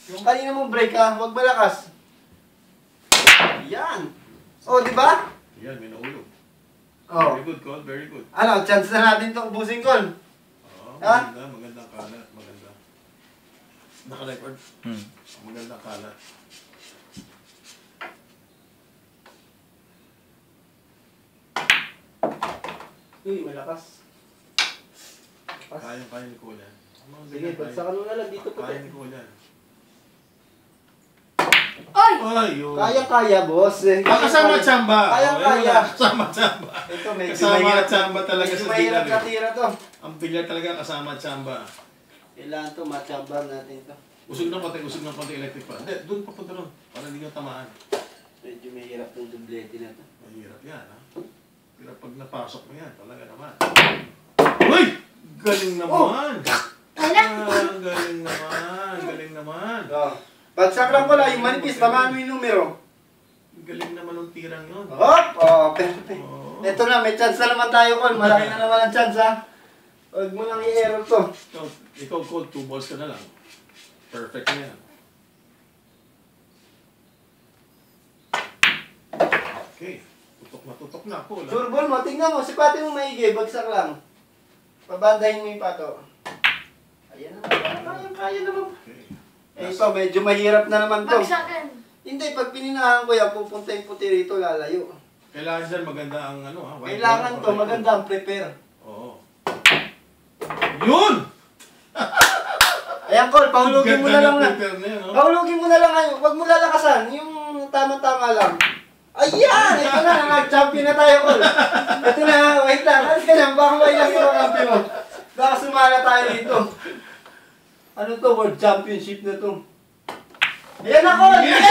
Yung kanina mong break ha, huwag malakas. Yan. Oh, di ba? Yan, may naulog. Oh. Very good, Col. Very good. Ano, chance na natin itong ubusin, Col. Oo, Ha? maganda. Magandang kalat. Maganda. Naka-record. Magandang kalat. Uy, malakas. Kaya ni Col yan. Sige, bagsakan mo na lang dito po. Kaya ni Col yan. Ay! Ay, yun. Kaya-kaya, boss. Kasama tsamba. Kaya-kaya. Kasama tsamba. Ito, medyo Kasama mahirap. tsamba talaga Medyo sa mahirap bilyar. katira to. Ang bilyar talaga kasama tsamba. Kailangan to, matsambahan natin to. Usog ng konti electric pa. Hindi, doon papunta ron. Para hindi nyo tamaan. Medyo mahirap tong dublete na to. Mahirap yan, ha? Pero pag napasok mo yan, talaga naman. Uy! Galing naman! Galing naman! Galing naman! Oh. Bagsak lang ko lang, yung manipis, tamaan mo yung numero. Galing naman ng tirang yun. Hop! Oh, perfect. Oo. Ito na, may chance na naman tayo, Col. Malaki na naman ang chance, ha? Huwag mo lang i-error to. Ikaw, Cole, 2 balls ka na lang. Perfect na yan. Okay. Tutok na, Cole. Sure ball mo, tingnan mo, sipatin mo maigi, bagsak lang. Pabandahin mo yung pato. Ayan na, kaya naman. Okay. Eh, ito, medyo mahirap na naman to. Bagsakan. Hindi, pag pininahan ko yan, pupunta yung puti rito, lalayo. Kailangan dyan maganda ang ano, ha? Kailangan to, maganda ang prepare. Oo. Yun! Ayan, Col, pahulugin mo na lang na. Prepare na yan, no? Pahulugin mo na lang ngayon, huwag mo lalakasan, yung tama-tama lang. Ayan! Ito na, nag-champion na tayo, Col. Ito na, wait lang, alis ka lang, baka may lang yung kampi mo. Baka sumala tayo dito. Ano to, World Championship na to. Ayan na, Col! Yes!